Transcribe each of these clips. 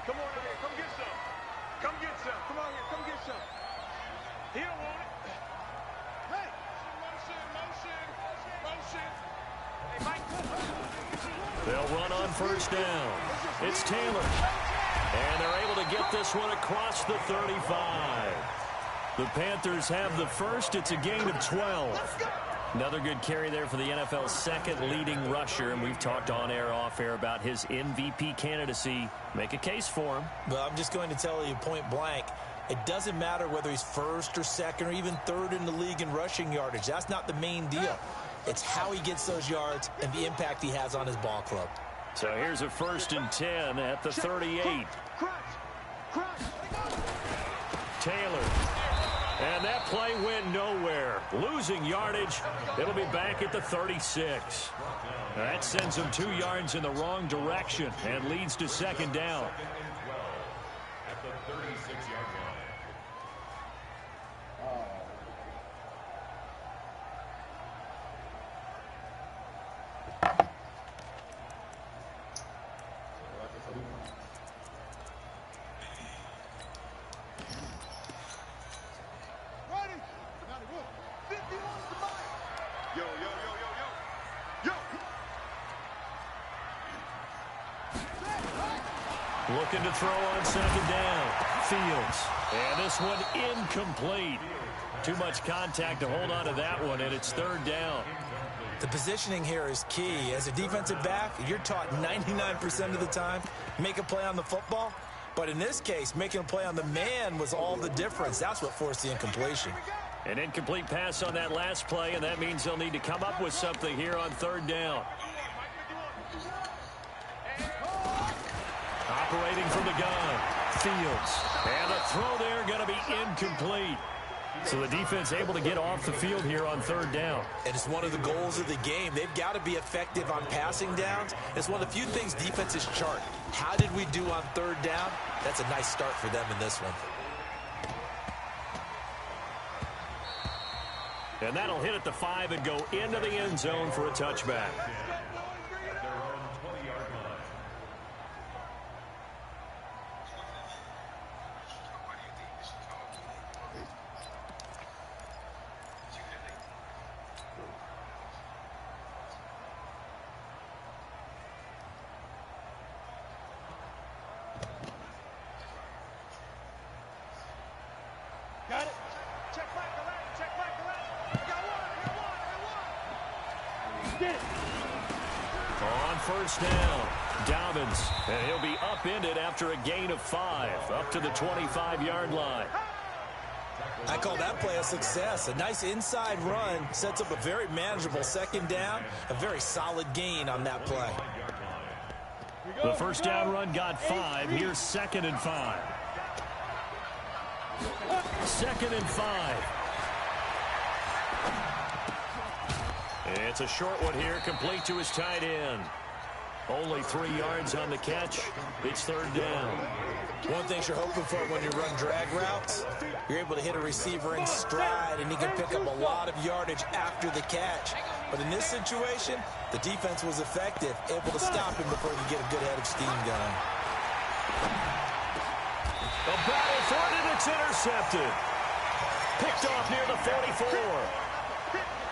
Come on here. Come get some. Come get some. Come on here. Come get some. He don't want it. Hey. Motion. Hey, Mike. They'll run on first down. It's Taylor. And they're able to get this one across the 35. The Panthers have the first. It's a gain of 12. Another good carry there for the NFL's second leading rusher, and we've talked on air, off air about his MVP candidacy. Make a case for him. Well, I'm just going to tell you point blank, it doesn't matter whether he's first or second or even third in the league in rushing yardage. That's not the main deal. It's how he gets those yards and the impact he has on his ball club. So here's a 1st and 10 at the 38. Taylor. And that play went nowhere. Losing yardage. It'll be back at the 36. That sends him 2 yards in the wrong direction and leads to 2nd down. At the 36-yard line. Looking to throw on 2nd down. Fields. And this one incomplete. Too much contact to hold on to that one, and it's 3rd down. The positioning here is key. As a defensive back, you're taught 99% of the time, make a play on the football. But in this case, making a play on the man was all the difference. That's what forced the incompletion. An incomplete pass on that last play, and that means they'll need to come up with something here on 3rd down. Operating from the gun, Fields. And the throw there going to be incomplete. So the defense able to get off the field here on 3rd down. And it's one of the goals of the game. They've got to be effective on passing downs. It's one of the few things defenses chart. How did we do on 3rd down? That's a nice start for them in this one. And that'll hit at the 5 and go into the end zone for a touchback. Got it. Check back the line. Check back the line. I got one. Get it. On 1st down, Dobbins. And he'll be upended after a gain of 5, up to the 25-yard line. I call that play a success. A nice inside run sets up a very manageable 2nd down. A very solid gain on that play. The 1st down run got 5. Here's 2nd and 5. 2nd and 5. It's a short one here, complete to his tight end. Only 3 yards on the catch. It's 3rd down. One thing you're hoping for when you run drag routes, you're able to hit a receiver in stride, and he can pick up a lot of yardage after the catch. But in this situation, the defense was effective, able to stop him before he could get a good head of steam going. The battle for it, and it's intercepted. Picked off near the 44.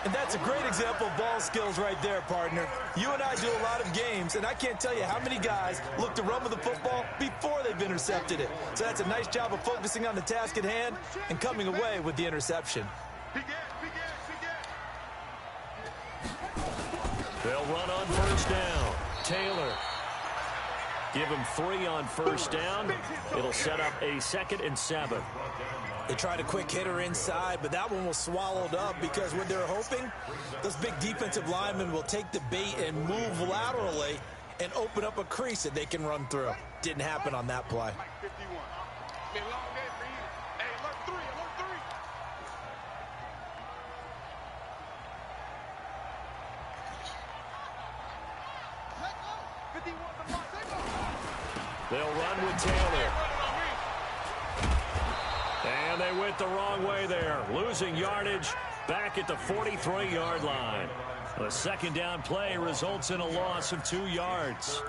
And that's a great example of ball skills right there, partner. You and I do a lot of games, and I can't tell you how many guys look to run with the football before they've intercepted it. So that's a nice job of focusing on the task at hand and coming away with the interception. They'll run on 1st down. Taylor. Give him 3 on 1st down. It'll set up a 2nd and 7. They tried a quick hitter inside, but that one was swallowed up because what they're hoping, those big defensive linemen will take the bait and move laterally and open up a crease that they can run through. Didn't happen on that play. They'll run with Taylor. And they went the wrong way there. Losing yardage back at the 43-yard line. The 2nd down play results in a loss of 2 yards.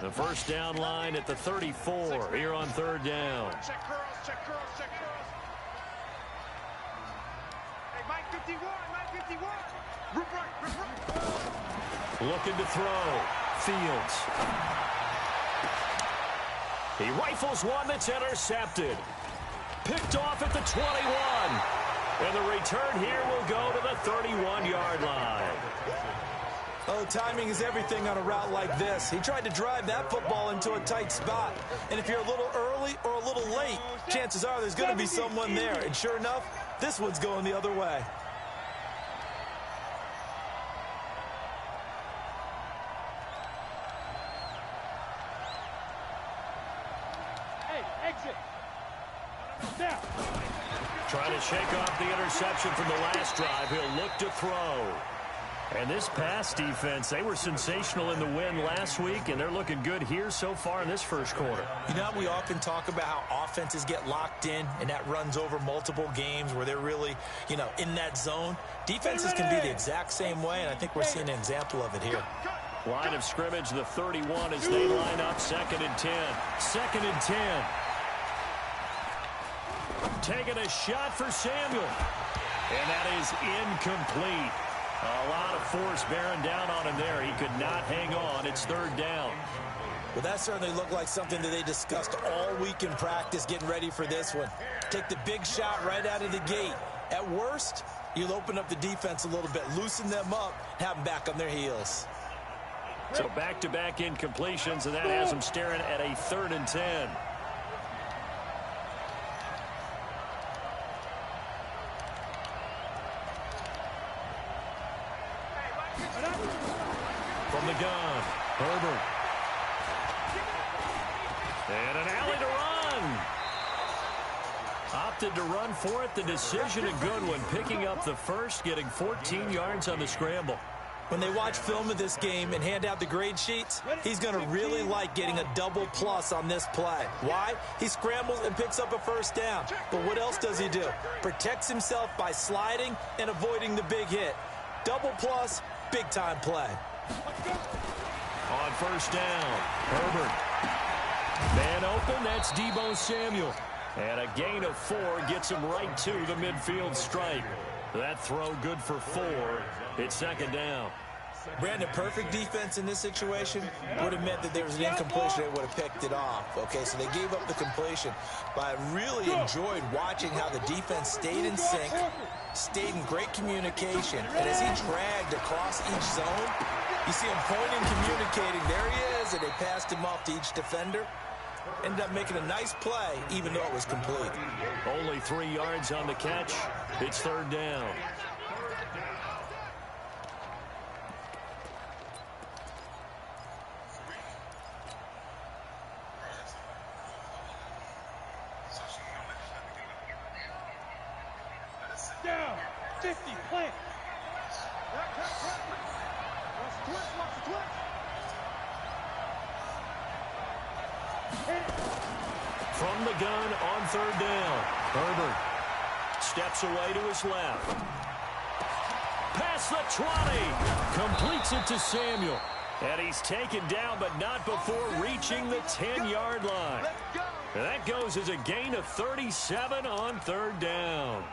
The first down line at the 34 here on third down. Check curls, check curls, check curls. Hey, Mike 51, Mike 51. Rip right, rip right. Looking to throw. Fields. He rifles one that's intercepted. Picked off at the 21. And the return here will go to the 31-yard line. Oh, timing is everything on a route like this. He tried to drive that football into a tight spot. And if you're a little early or a little late, chances are there's going to be someone there. And sure enough, this one's going the other way. Hey, exit. Now. Trying to shake off the interception from the last drive. He'll look to throw. And this pass defense, they were sensational in the win last week, and they're looking good here so far in this first quarter. You know, we often talk about how offenses get locked in, and that runs over multiple games where they're really, you know, in that zone. Defenses can be the exact same way, and I think we're seeing an example of it here. Line of scrimmage, the 31 as they line up 2nd and 10. 2nd and 10. Taking a shot for Samuel. And that is incomplete. A lot of force bearing down on him there. He could not hang on. It's 3rd down. Well, that certainly looked like something that they discussed all week in practice getting ready for this one. Take the big shot right out of the gate. At worst, you'll open up the defense a little bit, loosen them up, have them back on their heels. So back-to-back incompletions, and that has them staring at a 3rd and 10. From the gun, Herbert. And an alley to run. Opted to run for it. The decision a good one. Picking up the first, getting 14 yards on the scramble. When they watch film of this game and hand out the grade sheets, he's going to really like getting a double plus on this play. Why? He scrambles and picks up a first down. But what else does he do? Protects himself by sliding and avoiding the big hit. Double plus, big-time play. On first down, Herbert. Man open, that's Deebo Samuel. And a gain of 4 gets him right to the midfield stripe. That throw good for 4. It's 2nd down. Brandon, perfect defense in this situation would have meant that there was an incompletion. They would have picked it off. Okay, so they gave up the completion. But I really enjoyed watching how the defense stayed in sync, stayed in great communication. And as he dragged across each zone, you see him pointing, communicating. There he is, and they passed him off to each defender. Ended up making a nice play, even though it was complete. Only 3 yards on the catch. It's 3rd down. Down. 50. Plant. Watch the twist. Watch the twist. From the gun on 3rd down. Herbert steps away to his left. Past the 20. Completes it to Samuel. And he's taken down, but not before reaching the 10-yard line. And that goes as a gain of 37 on 3rd down.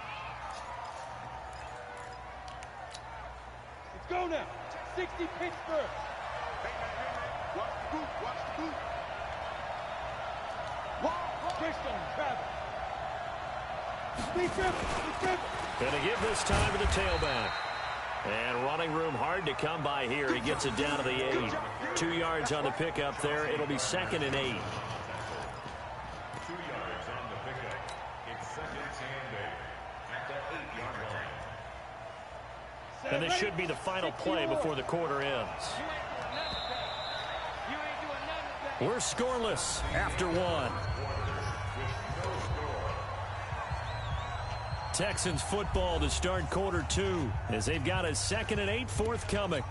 Let's go now. 60 Pittsburgh. Watch the boot. Watch the boot. Twist on Travis. Going to give this time to the tailback. And running room hard to come by here. He gets it down to the 8. 2 yards on the pickup there. It'll be 2nd and 8. 2 yards on the pickup. It's 2nd and 8 at the 8-yard line. And this should be the final play before the quarter ends. We're scoreless after 1. Texans football to start quarter 2 as they've got a 2nd and 8 forthcoming.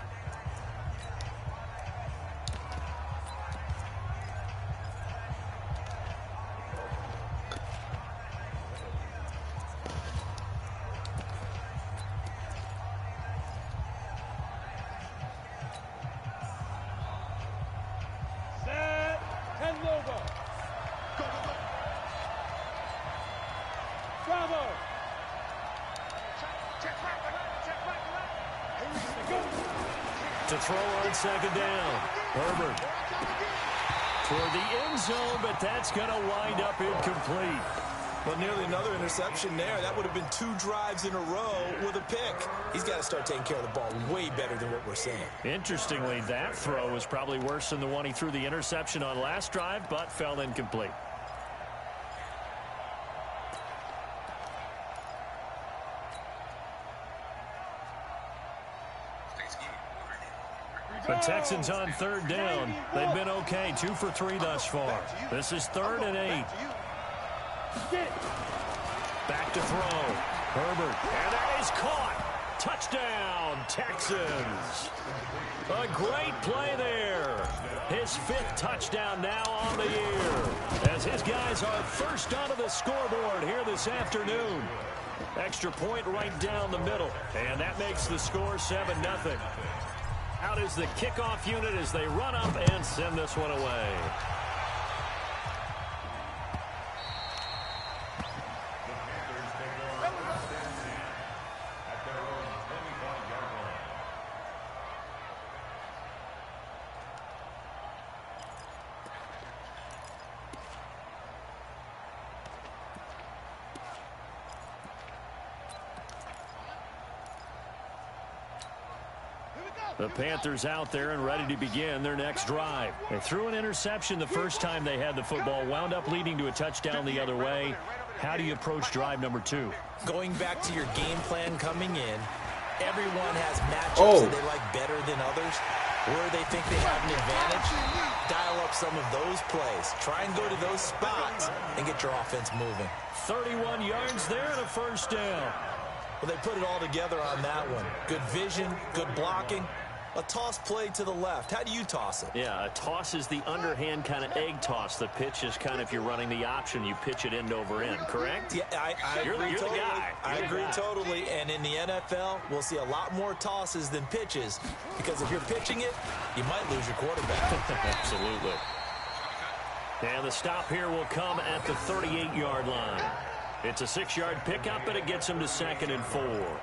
Set. Bravo. To throw on second down. Herbert toward the end zone, but that's going to wind up incomplete. Well, nearly another interception there. That would have been 2 drives in a row with a pick. He's got to start taking care of the ball way better than what we're seeing. Interestingly, that throw was probably worse than the one he threw the interception on last drive, but fell incomplete. The Texans on third down. They've been okay, 2 for 3 thus far. This is 3rd and 8. Back to throw. Herbert, and that is caught. Touchdown, Texans. A great play there. His 5th touchdown now on the year, as his guys are first onto the scoreboard here this afternoon. Extra point right down the middle, and that makes the score 7-0. Out is the kickoff unit as they run up and send this one away. The Panthers out there and ready to begin their next drive. They threw an interception the first time they had the football, wound up leading to a touchdown the other way. How do you approach drive number 2? Going back to your game plan coming in, everyone has matchups that they like better than others. Where they think they have an advantage, dial up some of those plays. Try and go to those spots and get your offense moving. 31 yards there and a first down. Well, they put it all together on that one. Good vision, good blocking. A toss play to the left. How do you toss it? Yeah, a toss is the underhand kind of egg toss. The pitch is kind of, if you're running the option, you pitch it end over end, correct? Yeah, I agree you're totally. The guy. I agree totally. And in the NFL, we'll see a lot more tosses than pitches, because if you're pitching it, you might lose your quarterback. Absolutely. And the stop here will come at the 38-yard line. It's a 6-yard pickup, but it gets them to 2nd and 4.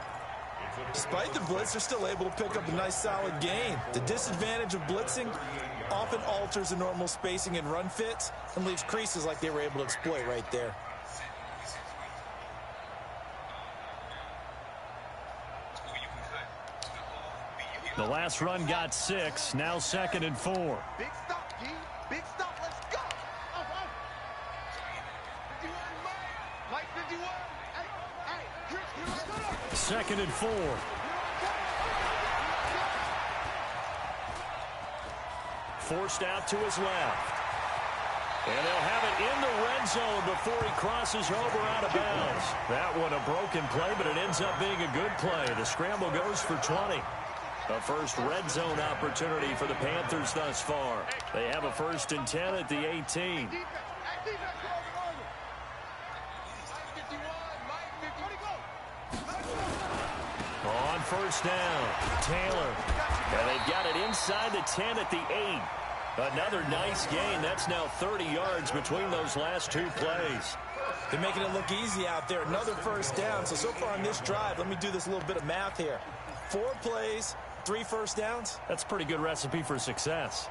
Despite the blitz, they're still able to pick up a nice solid gain. The disadvantage of blitzing often alters the normal spacing and run fits and leaves creases like they were able to exploit right there. The last run got 6, now 2nd and 4. Big stop, G. Big stop. Let's go. Up, up. 51, Mike 51. Hey, Chris, here I go. 2nd and 4. Forced out to his left. And they'll have it in the red zone before he crosses over out of bounds. That one a broken play, but it ends up being a good play. The scramble goes for 20. A first red zone opportunity for the Panthers thus far. They have a 1st and 10 at the 18. On 1st down, Taylor. And they've got it inside the 10 at the 8. Another nice gain. That's now 30 yards between those last 2 plays. They're making it look easy out there. Another 1st down. So far on this drive, let me do this little bit of math here. 4 plays, 3 1st downs. That's a pretty good recipe for success.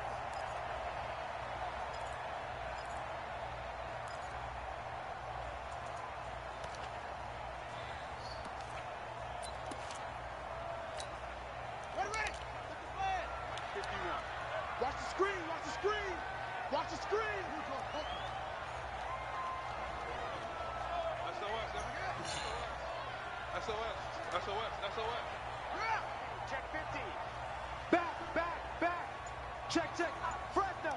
Watch the screen, watch the screen, watch the screen. SOS. Check 50. Back. Check. Fresno.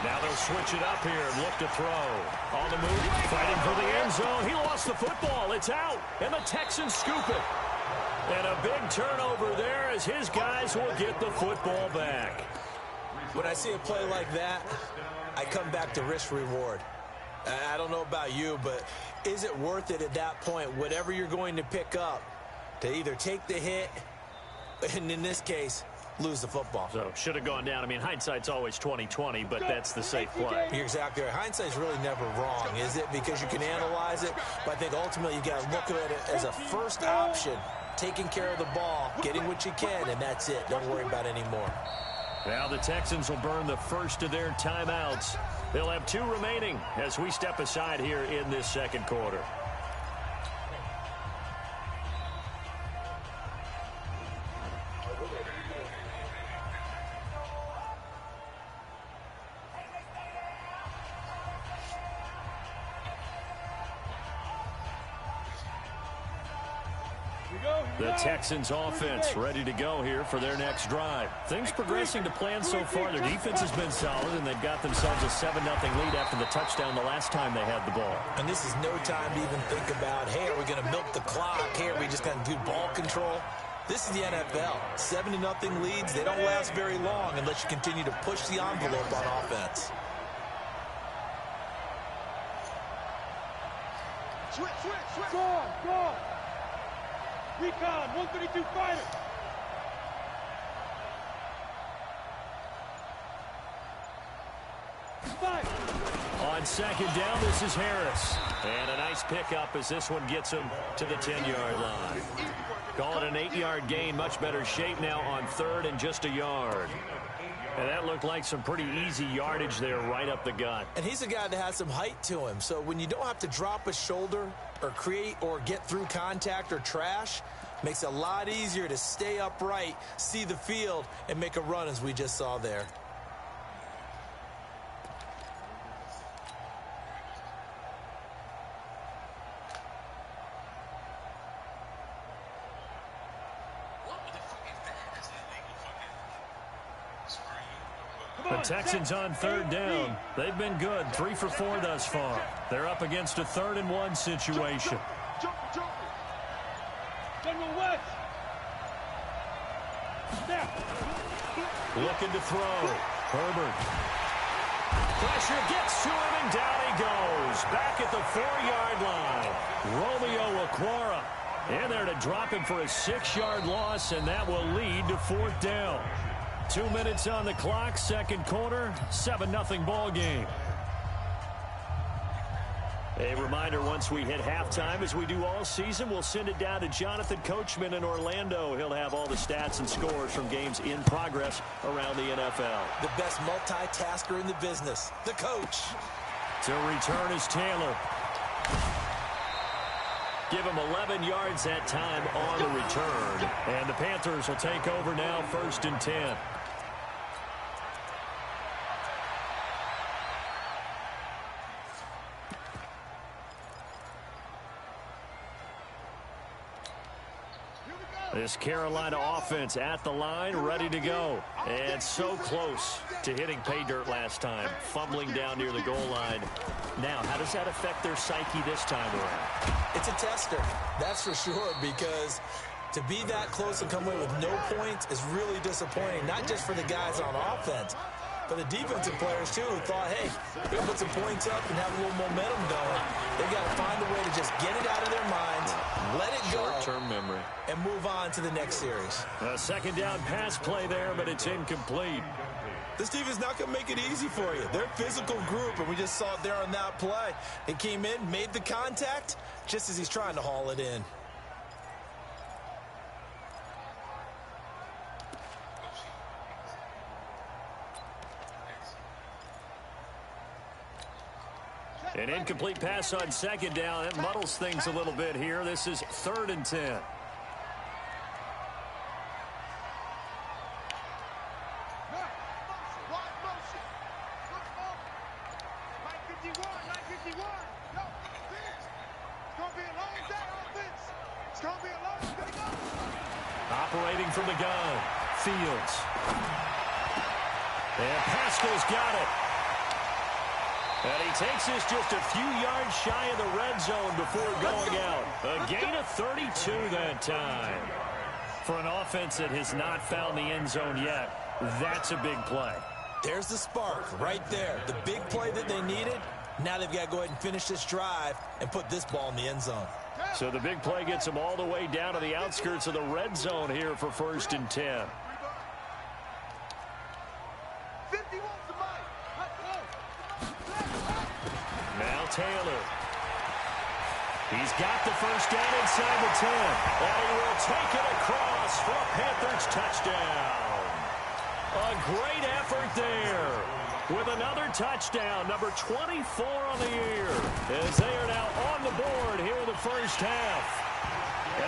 Now they'll switch it up here and look to throw. On the move, fighting for the end zone. He lost the football. It's out, and the Texans scoop it. And a big turnover there as his guys will get the football back. When I see a play like that, I come back to risk-reward. I don't know about you, but is it worth it at that point, whatever you're going to pick up, to either take the hit, and in this case, lose the football. So should have gone down. I mean, hindsight's always 20/20, but that's the safe play. You're exactly right. Hindsight's really never wrong, is it? Because you can analyze it, but I think ultimately you got to look at it as a first option, taking care of the ball, getting what you can, and that's it. Don't worry about it anymore. Now the Texans will burn the first of their timeouts. They'll have 2 remaining as we step aside here in this second quarter. The Texans offense ready to go here for their next drive. Things progressing to plan so far. Their defense has been solid, and they've got themselves a 7-0 lead after the touchdown the last time they had the ball. And this is no time to even think about, hey, are we going to milk the clock? Hey, are we just going to do ball control? This is the NFL. 7-0 leads, they don't last very long unless you continue to push the envelope on offense. Switch. Go. Recon, 132 fighter. On second down, this is Harris. And a nice pickup as this one gets him to the 10-yard line. Call it an 8-yard gain. Much better shape now on third and just a yard. And that looked like some pretty easy yardage there right up the gut. And he's a guy that has some height to him. So when you don't have to drop a shoulder or create or get through contact or trash, makes it a lot easier to stay upright, see the field, and make a run as we just saw there. The Texans on third down. They've been good. 3 for 4 thus far. They're up against a 3rd and 1 situation. General West. Snap. Looking to throw. Herbert. Pressure gets to him, and down he goes. Back at the 4-yard line. Romeo Okwara in there to drop him for a 6-yard loss, and that will lead to 4th down. 2 minutes on the clock, second quarter, 7-0 ball game. A reminder, once we hit halftime, as we do all season, we'll send it down to Jonathan Coachman in Orlando. He'll have all the stats and scores from games in progress around the NFL. The best multitasker in the business, the coach. To return is Taylor. Give him 11 yards that time on the return. And the Panthers will take over now, 1st and 10. This Carolina offense at the line, ready to go. And so close to hitting pay dirt last time, fumbling down near the goal line. Now, how does that affect their psyche this time around? It's a tester, that's for sure, because to be that close and come away with no points is really disappointing, not just for the guys on offense, but the defensive players, too, who thought, hey, we can put some points up and have a little momentum going. They've got to find a way to just get it out of their minds, let it go, short-term memory, and move on to the next series. A second down pass play there, but it's incomplete. This defense is not going to make it easy for you. They're a physical group, and we just saw it there on that play. He came in, made the contact, just as he's trying to haul it in. An incomplete pass on second down. It muddles things a little bit here. This is 3rd and 10. Operating from the gun, Fields. And Pascal's got it. And he takes this just a few yards shy of the red zone before going out. A gain of 32 that time. For an offense that has not found the end zone yet, that's a big play. There's the spark right there. The big play that they needed. Now they've got to go ahead and finish this drive and put this ball in the end zone. So the big play gets them all the way down to the outskirts of the red zone here for 1st and 10. Taylor. He's got the first down inside the 10. And he will take it across for a Panthers touchdown. A great effort there with another touchdown, number 24 on the year, as they are now on the board here in the first half.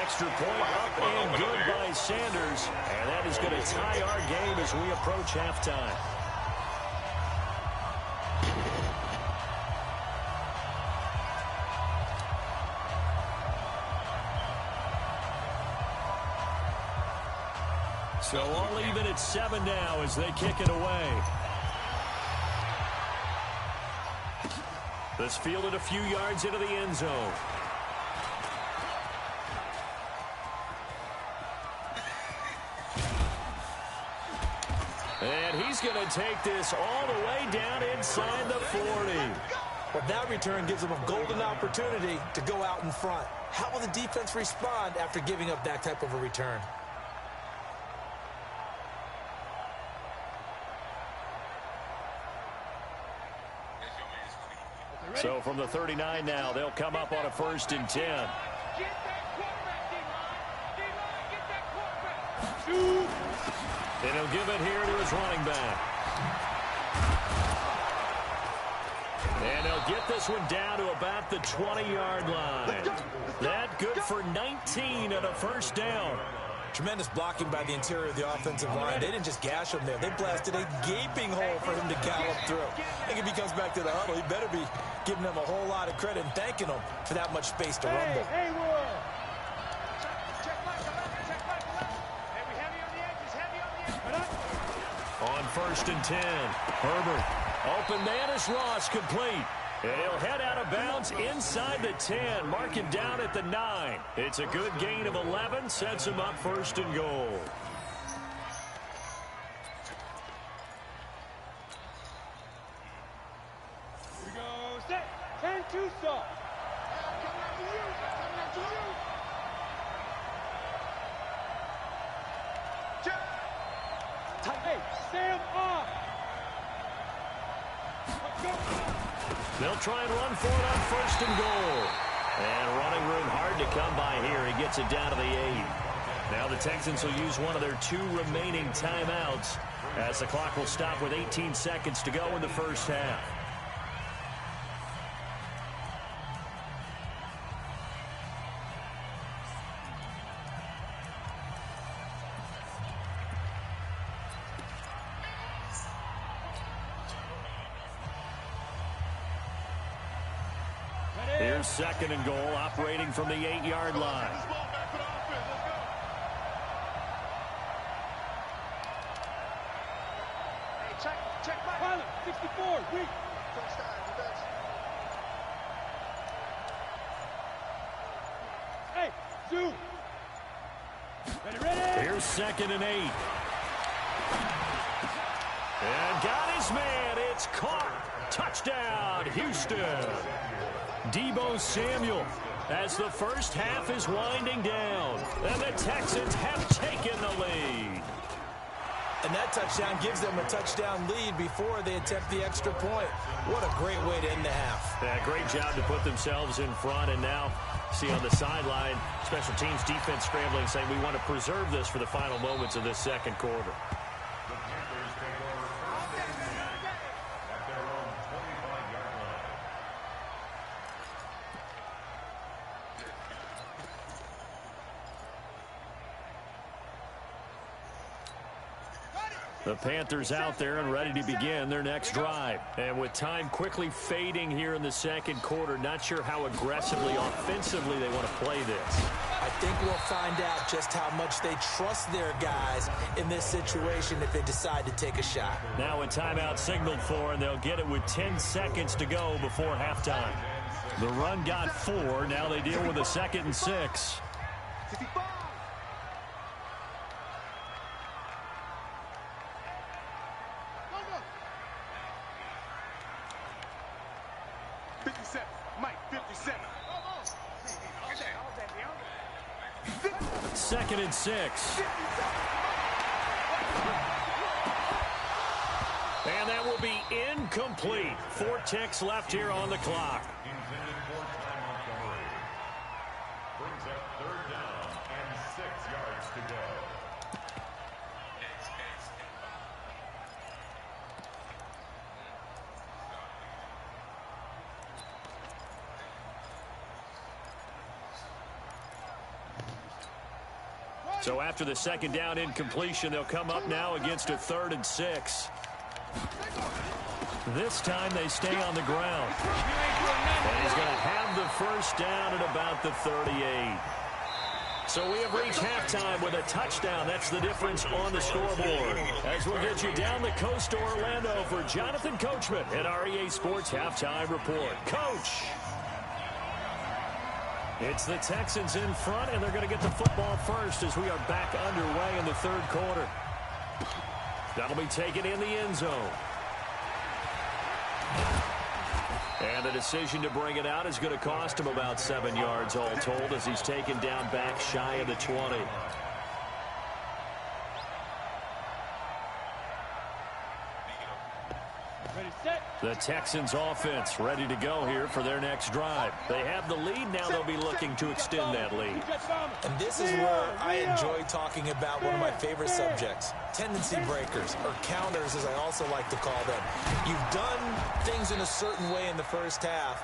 Extra point up and good by Sanders, and that is going to tie our game as we approach halftime. So all even at 7 now as they kick it away. This fielded a few yards into the end zone. And he's going to take this all the way down inside the 40. Well, that return gives them a golden opportunity to go out in front. How will the defense respond after giving up that type of a return? So from the 39 now, they'll come up on a 1st and 10. Get that quarterback, D-line. D-line, get that quarterback. Shoot. And he'll give it here to his running back. And they'll get this one down to about the 20-yard line. That good for 19 and a first down. Tremendous blocking by the interior of the offensive line. They didn't just gash him there. They blasted a gaping hole for him to gallop through. I think if he comes back to the huddle, he better be giving them a whole lot of credit and thanking them for that much space to rumble. Hey, check left. Hey, we heavy on the edges, On 1st and 10, Herbert. Open man is Ross, complete. And he'll head out of bounds inside the 10, marking down at the 9. It's a good gain of 11, sets him up 1st and goal. Here we go, set. 10-2 soft. Coming after you. Hey, Sam off. Let's go. They'll try and run for it on 1st and goal. And running room hard to come by here. He gets it down to the 8. Now the Texans will use one of their 2 remaining timeouts as the clock will stop with 18 seconds to go in the first half. Here's 2nd and goal, operating from the 8-yard line. Check pilot, 64, weak. Hey, zoom. Ready. Here's 2nd and 8. And got his man. It's caught. Touchdown, Houston. Deebo Samuel as the first half is winding down. And the Texans have taken the lead. And that touchdown gives them a touchdown lead before they attempt the extra point. What a great way to end the half. Yeah, great job to put themselves in front. And now, see on the sideline, special teams defense scrambling, saying we want to preserve this for the final moments of this 2nd quarter. The Panthers out there and ready to begin their next drive. And with time quickly fading here in the 2nd quarter, not sure how aggressively, offensively they want to play this. I think we'll find out just how much they trust their guys in this situation if they decide to take a shot. Now a timeout signaled for, and they'll get it with 10 seconds to go before halftime. The run got 4. Now they deal with a 2nd and 6. 55. Mike, 57. 2nd and 6. And that will be incomplete. 4 ticks left here on the clock. to go. So after the second down incompletion, they'll come up now against a 3rd and 6. This time they stay on the ground. And he's going to have the first down at about the 38. So we have reached halftime with a touchdown. That's the difference on the scoreboard. As we'll get you down the coast to Orlando for Jonathan Coachman at our EA Sports Halftime Report. Coach! It's the Texans in front, and they're going to get the football first as we are back underway in the 3rd quarter. That'll be taken in the end zone. And the decision to bring it out is going to cost him about 7 yards all told as he's taken down back shy of the 20. Ready, set. The Texans offense ready to go here for their next drive. They have the lead. Now they'll be looking to extend that lead. And this is where I enjoy talking about one of my favorite subjects, tendency breakers, or counters as I also like to call them. You've done things in a certain way in the first half,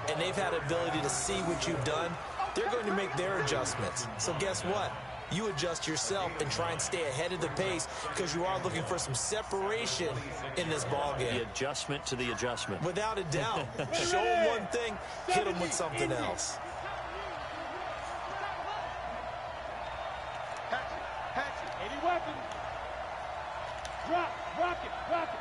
and they've had ability to see what you've done. They're going to make their adjustments. So guess what? You adjust yourself and try and stay ahead of the pace because you are looking for some separation in this ball game. The adjustment to the adjustment. Without a doubt. Show them one thing, hit them with something else. Hatchet. 80 weapons. Drop. Rock it. Rock it.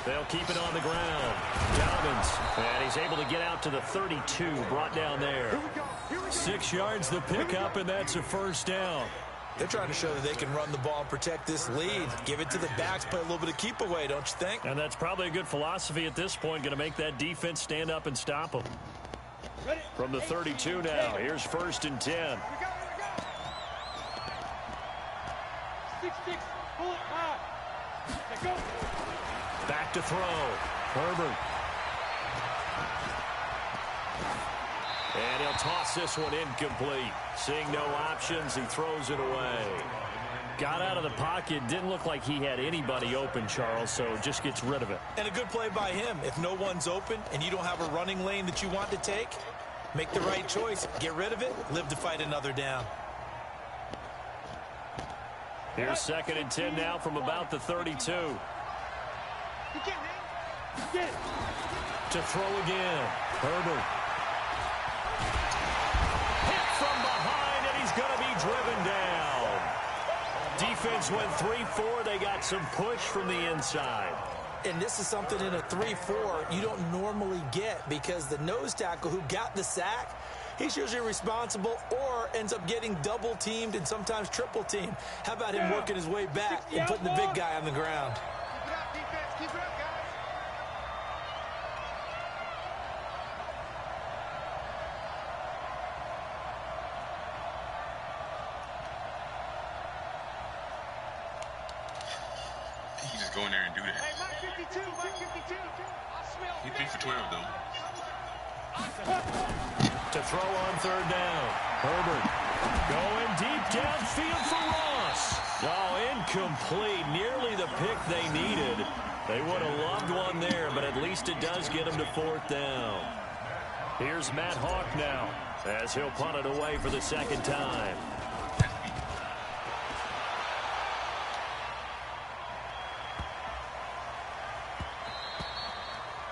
They'll keep it on the ground. Dobbins, and he's able to get out to the 32, brought down there. 6 yards the pickup, and that's a first down. They're trying to show that they can run the ball and protect this lead. Give it to the backs, play a little bit of keep away, don't you think? And that's probably a good philosophy at this point, going to make that defense stand up and stop them. From the 32 now, here's 1st and 10. 6-6, pull it high. Let's go. Back to throw. Herbert. And he'll toss this one incomplete. Seeing no options, he throws it away. Got out of the pocket. Didn't look like he had anybody open, Charles, so just gets rid of it. And a good play by him. If no one's open and you don't have a running lane that you want to take, make the right choice. Get rid of it. Live to fight another down. Here's 2nd and 10 now from about the 32. To throw again. Herbert. Hit from behind, and he's going to be driven down. Defense went 3-4. They got some push from the inside. And this is something in a 3-4 you don't normally get because the nose tackle who got the sack, he's usually responsible or ends up getting double teamed and sometimes triple teamed. How about him working his way back and putting the big guy on the ground? Keep it up, defense. Keep it up, guys. You just go in there and do that. Hey, Mike 52, Mike 52. He 3 for 12, though. To throw on 3rd down. Herbert going deep downfield for Ross. Oh, incomplete. Nearly the pick they needed. They would have loved one there, but at least it does get them to 4th down. Here's Matt Hawk now as he'll punt it away for the 2nd time.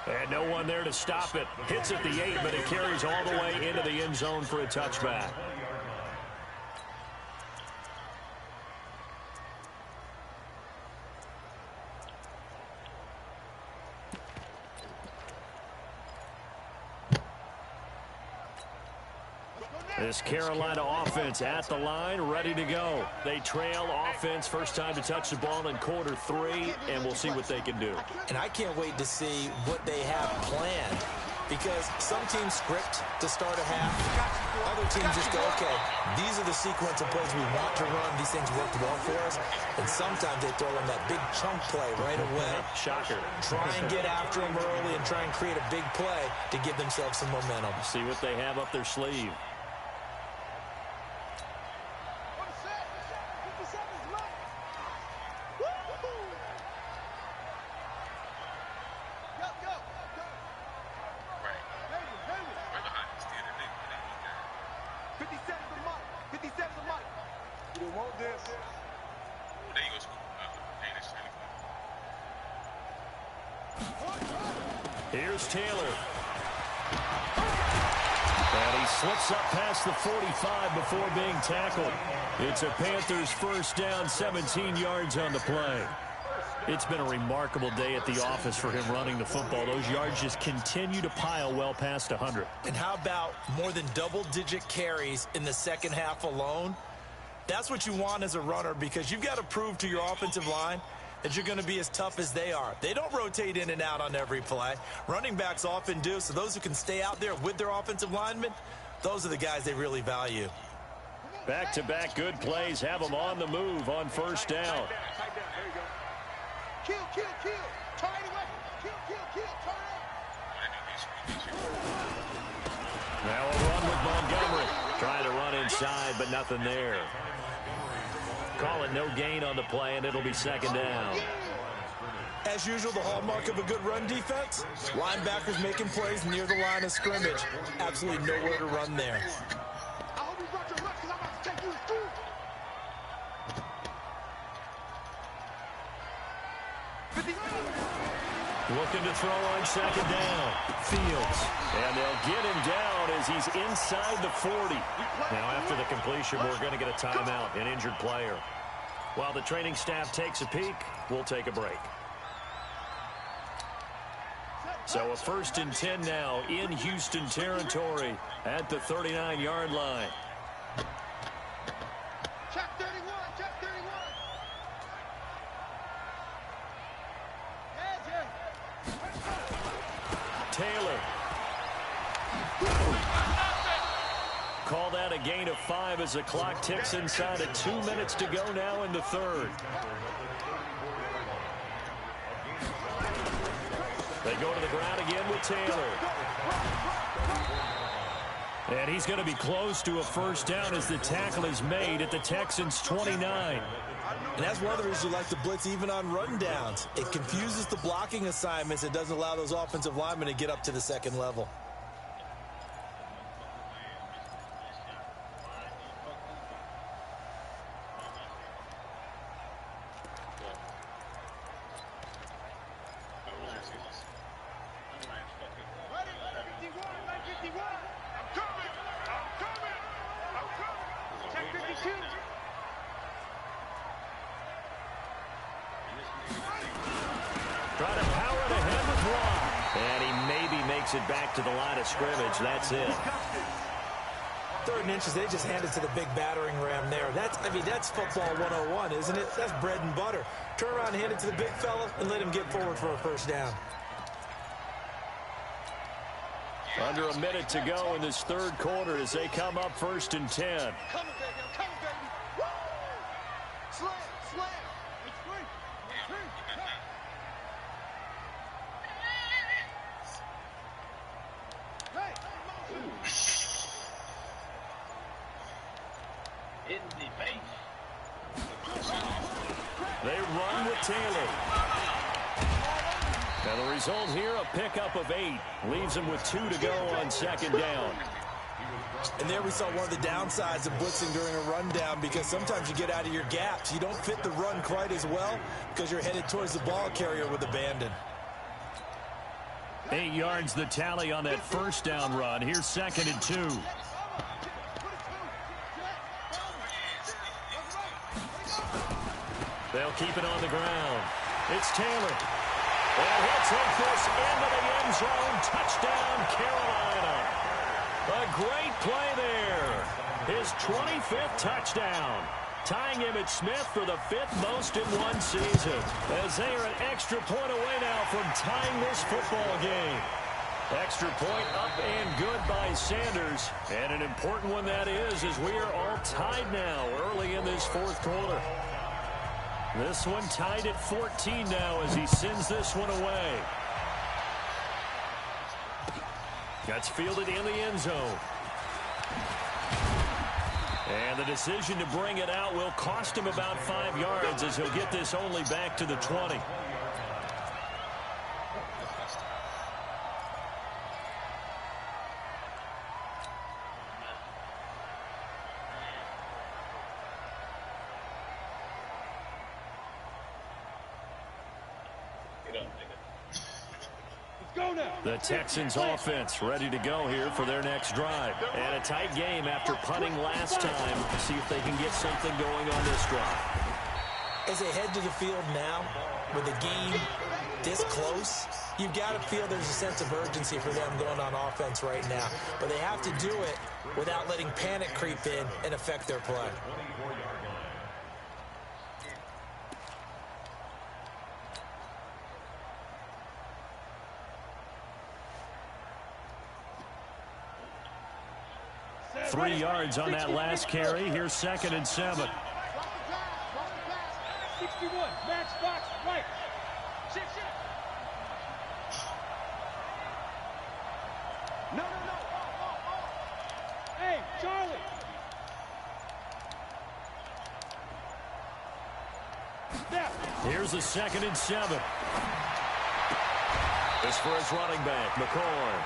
And no one there to stop it. Hits at the 8, but it carries all the way into the end zone for a touchback. This Carolina offense at the line, ready to go. They trail offense, first time to touch the ball in quarter 3, and we'll see what they can do. And I can't wait to see what they have planned because some teams script to start a half. Other teams just go, okay, these are the sequence of plays we want to run. These things worked well for us. And sometimes they throw in that big chunk play right away. Shocker. Try and get after them early and try and create a big play to give themselves some momentum. See what they have up their sleeve. Here's Taylor. And he slips up past the 45 before being tackled. It's a Panthers first down, 17 yards on the play. It's been a remarkable day at the office for him running the football. Those yards just continue to pile well past 100. And how about more than double-digit carries in the second half alone? That's what you want as a runner, because you've got to prove to your offensive line that you're going to be as tough as they are. They don't rotate in and out on every play. Running backs often do, so those who can stay out there with their offensive linemen, those are the guys they really value. Back-to-back good plays have them on the move on first down. Kill, kill, kill. Try it away. Kill, kill, kill. Turn it. Now a run with Montgomery. Trying to run inside, but nothing there. Calling no gain on the play, and it'll be second down. As usual, the hallmark of a good run defense, linebackers making plays near the line of scrimmage. Absolutely nowhere to run there. I hope you brought your luck, because I'm about to take you through. Looking to throw on second down. Fields. And they'll get him down as he's inside the 40. Now after the completion, we're going to get a timeout, an injured player. While the training staff takes a peek, we'll take a break. So a 1st and 10 now in Houston territory at the 39-yard line. Check 31, check 31. Taylor. Call that a gain of 5 as the clock ticks inside of 2 minutes to go now in the third. They go to the ground again with Taylor. And he's going to be close to a first down as the tackle is made at the Texans' 29. And that's one of the reasons you like to blitz even on rundowns. It confuses the blocking assignments. It doesn't allow those offensive linemen to get up to the second level. Trying to power it ahead with Watt. And he maybe makes it back to the line of scrimmage. That's it. 3rd and inches, they just handed to the big battering ram there. That's football 101, isn't it? That's bread and butter. Turn around, hand it to the big fella, and let him get forward for a first down. Under a minute to go in this third quarter as they come up 1st and 10. Coming, baby. I'm coming, baby. Woo! Slam, slam. It's free. It's free. Hey, In the face. They run with Taylor. And the result here, a pickup of 8. Leaves them with 2 to go on second down. And there we saw one of the downsides of blitzing during a rundown, because sometimes you get out of your gaps. You don't fit the run quite as well because you're headed towards the ball carrier with abandon. 8 yards the tally on that first down run. Here's 2nd and 2. They'll keep it on the ground. It's Taylor. And he'll take this into the end zone. Touchdown, Carolina. A great play there. His 25th touchdown. Tying Emmitt Smith for the 5th most in one season. As they are an extra point away now from tying this football game. Extra point up and good by Sanders. And an important one that is, as we are all tied now early in this fourth quarter. This one tied at 14 now as he sends this one away. That's fielded in the end zone. And the decision to bring it out will cost him about 5 yards as he'll get this only back to the 20. The Texans offense ready to go here for their next drive. And a tight game after punting last time. See if they can get something going on this drive. As they head to the field now, with the game this close, you've got to feel there's a sense of urgency for them going on offense right now. But they have to do it without letting panic creep in and affect their play. Three yards on that last carry. Here's 2nd and 7. 61, match box, right. Shit. No. Hey, Charlie. Snap. Here's a 2nd and 7. This for his running back, McCoy.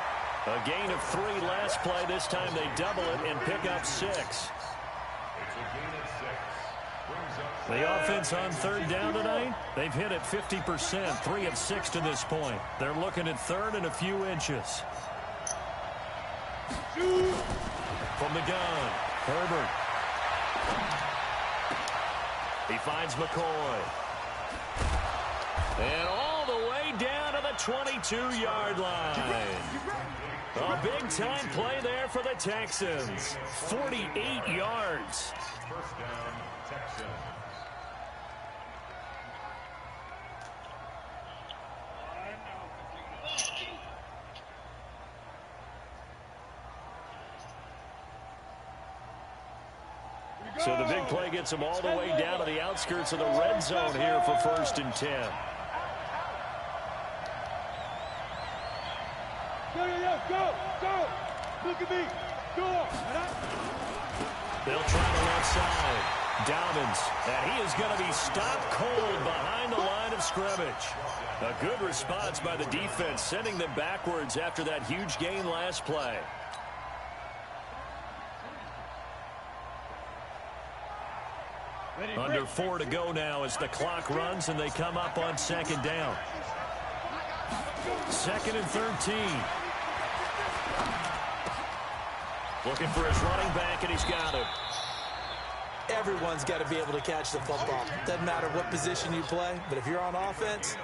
A gain of 3 last play. This time they double it and pick up 6. The offense on 3rd down tonight, they've hit it 50%, 3 of 6 to this point. They're looking at 3rd and a few inches. From the gun, Herbert. He finds McCoy. And all the way down to the 22-yard line. A big-time play there for the Texans. 48 yards. First down, Texans. So the big play gets him all the way down to the outskirts of the red zone here for 1st and 10. Go. Look at me. Go. They'll try the left side. Dobbins, and he is going to be stopped cold behind the line of scrimmage. A good response by the defense, sending them backwards after that huge gain last play. Under 4 to go now as the clock runs and they come up on 2nd down. 2nd and 13. Looking for his running back, and he's got him. Everyone's got to be able to catch the football. Doesn't matter what position you play, but if you're on offense,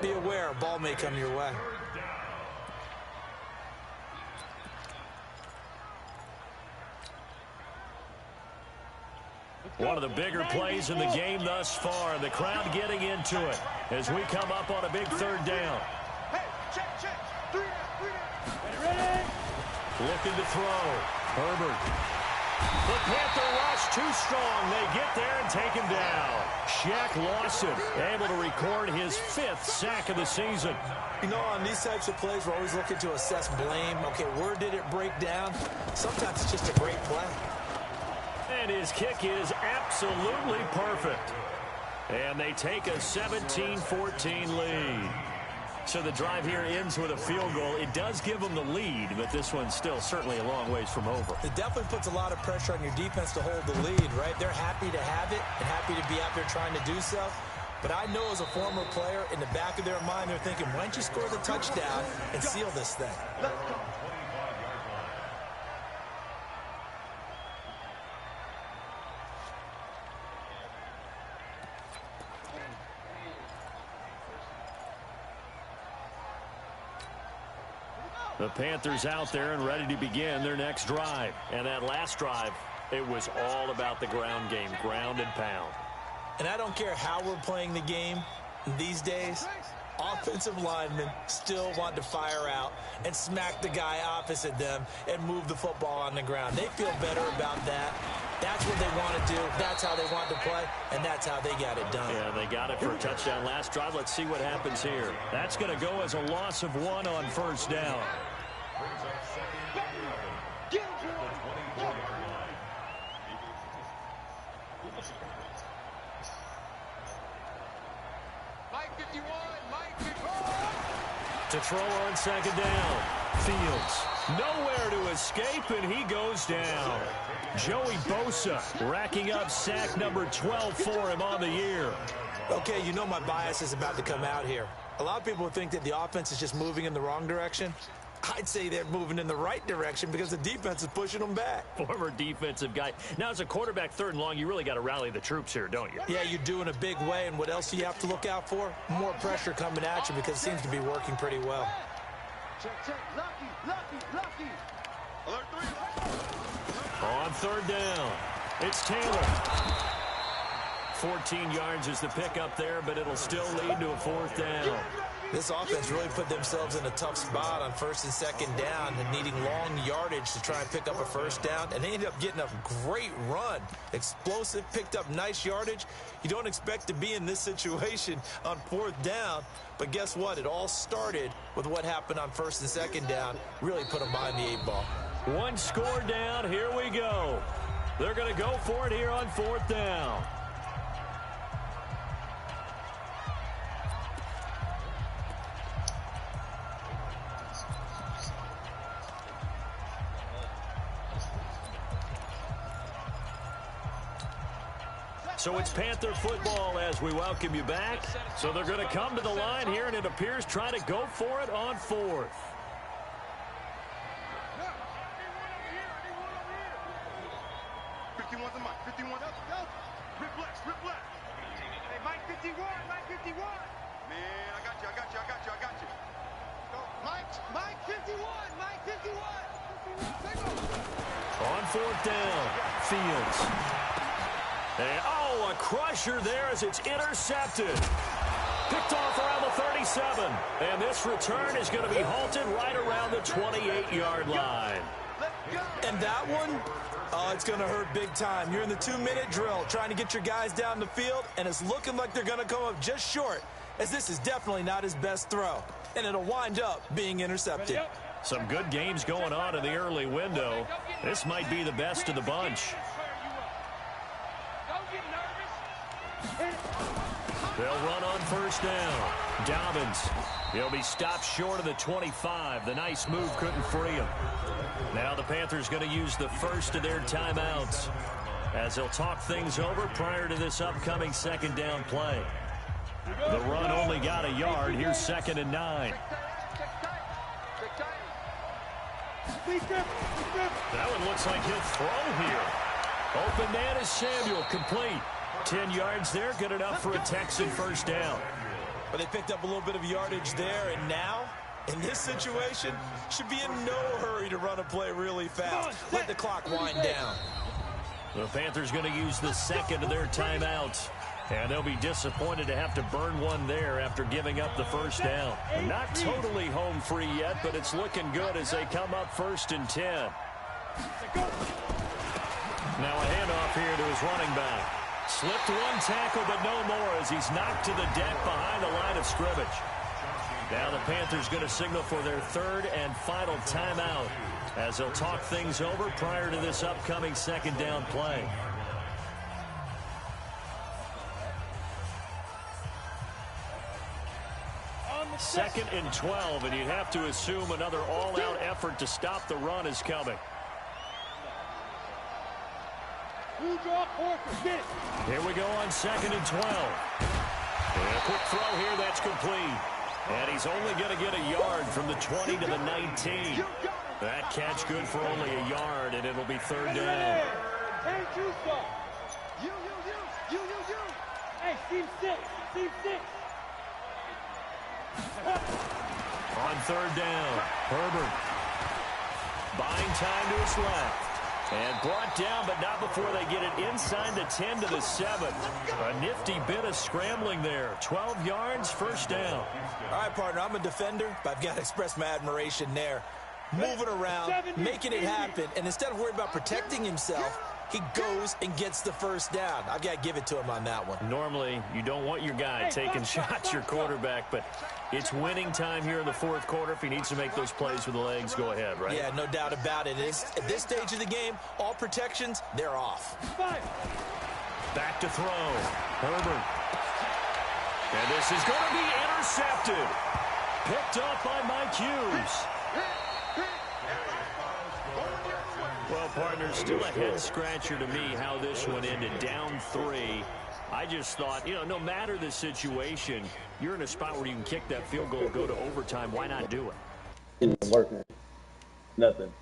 be aware a ball may come your way. One of the bigger plays in the game thus far. The crowd getting into it as we come up on a big 3rd down. Hey, check. 3 down. Ready? Looking to throw. Herbert. The Panther rush too strong. They get there and take him down. Shaq Lawson able to record his 5th sack of the season. You know, on these types of plays, we're always looking to assess blame. Okay, where did it break down? Sometimes it's just a great play. And his kick is absolutely perfect. And they take a 17-14 lead. So the drive here ends with a field goal. It does give them the lead, but this one's still certainly a long ways from over. It definitely puts a lot of pressure on your defense to hold the lead, right? They're happy to have it and happy to be out there trying to do so. But I know as a former player, in the back of their mind, they're thinking, why don't you score the touchdown and seal this thing? Let's go. The Panthers out there and ready to begin their next drive. And that last drive, it was all about the ground game, ground and pound. And I don't care how we're playing the game these days, offensive linemen still want to fire out and smack the guy opposite them and move the football on the ground. They feel better about that. That's what they want to do. That's how they want to play, and that's how they got it done. Yeah, they got it for a touchdown last drive. Let's see what happens here. That's going to go as a loss of 1 on first down. To throw on second down. Fields nowhere to escape, and he goes down. Joey Bosa racking up sack number 12 for him on the year. Okay, you know my bias is about to come out here. A lot of people think that the offense is just moving in the wrong direction. I'd say they're moving in the right direction because the defense is pushing them back. Former defensive guy. Now, as a quarterback, 3rd and long, you really got to rally the troops here, don't you? Yeah, you do in a big way. And what else do you have to look out for? More pressure coming at you because it seems to be working pretty well. Check, check. Lucky. Alert 3. On 3rd down, it's Taylor. 14 yards is the pickup there, but it'll still lead to a 4th down. This offense really put themselves in a tough spot on 1st and 2nd down and needing long yardage to try and pick up a 1st down. And they ended up getting a great run. Explosive, picked up nice yardage. You don't expect to be in this situation on 4th down. But guess what? It all started with what happened on 1st and 2nd down. Really put them behind the 8 ball. 1 score down. Here we go. They're going to go for it here on 4th down. So it's Panther football as we welcome you back. So they're going to come to the line here, and it appears trying to go for it on 4th. Hey, Mike 51. Man, I got you. Go, Mike 51. On 4th down, Fields. And, a crusher there as it's intercepted. Picked off around the 37. And this return is going to be halted right around the 28-yard line. And that one, it's going to hurt big time. You're in the 2-minute drill trying to get your guys down the field, and it's looking like they're going to come up just short, as this is definitely not his best throw. And it'll wind up being intercepted. Some good games going on in the early window. This might be the best of the bunch. They'll run on 1st down. Dobbins. He'll be stopped short of the 25. The nice move couldn't free him. Now the Panthers going to use the first of their timeouts as they'll talk things over prior to this upcoming 2nd down play. The run only got a yard. Here's 2nd and 9. That one looks like he'll throw here. Open man is Samuel, complete. 10 yards there, good enough for a Texan 1st down. But they picked up a little bit of yardage there, and now, in this situation, should be in no hurry to run a play really fast. Let the clock wind down. The Panthers going to use the 2nd of their timeouts. And they'll be disappointed to have to burn one there after giving up the 1st down. Not totally home free yet, but it's looking good as they come up 1st and 10. Now a handoff here to his running back. Slipped one tackle, but no more as he's knocked to the deck behind the line of scrimmage. Now the Panthers going to signal for their 3rd and final timeout as they'll talk things over prior to this upcoming 2nd down play. Second and 12, and you'd have to assume another all-out effort to stop the run is coming. Here we go on 2nd and 12. And a quick throw here, that's complete. And he's only going to get a yard from the 20 to the 19. That catch good for only a yard, and it'll be 3rd down. Hey, team 6. On 3rd down, Herbert buying time to his left. And brought down, but not before they get it inside the 10 to the 7. A nifty bit of scrambling there. 12 yards, first down. All right, partner, I'm a defender, but I've got to express my admiration there. Moving around, making it happen, and instead of worrying about protecting himself, he goes and gets the first down. I've got to give it to him on that one. Normally, you don't want your guy taking shots, your quarterback, but it's winning time here in the fourth quarter. If he needs to make those plays with the legs, go ahead, right? Yeah, no doubt about it. At this stage of the game, all protections, they're off. Back to throw. Herbert. And this is going to be intercepted. Picked up by Mike Hughes. Well, partner, still a head-scratcher to me how this one ended. Down 3. I just thought, no matter the situation, you're in a spot where you can kick that field goal, go to overtime. Why not do it? It's working. Nothing.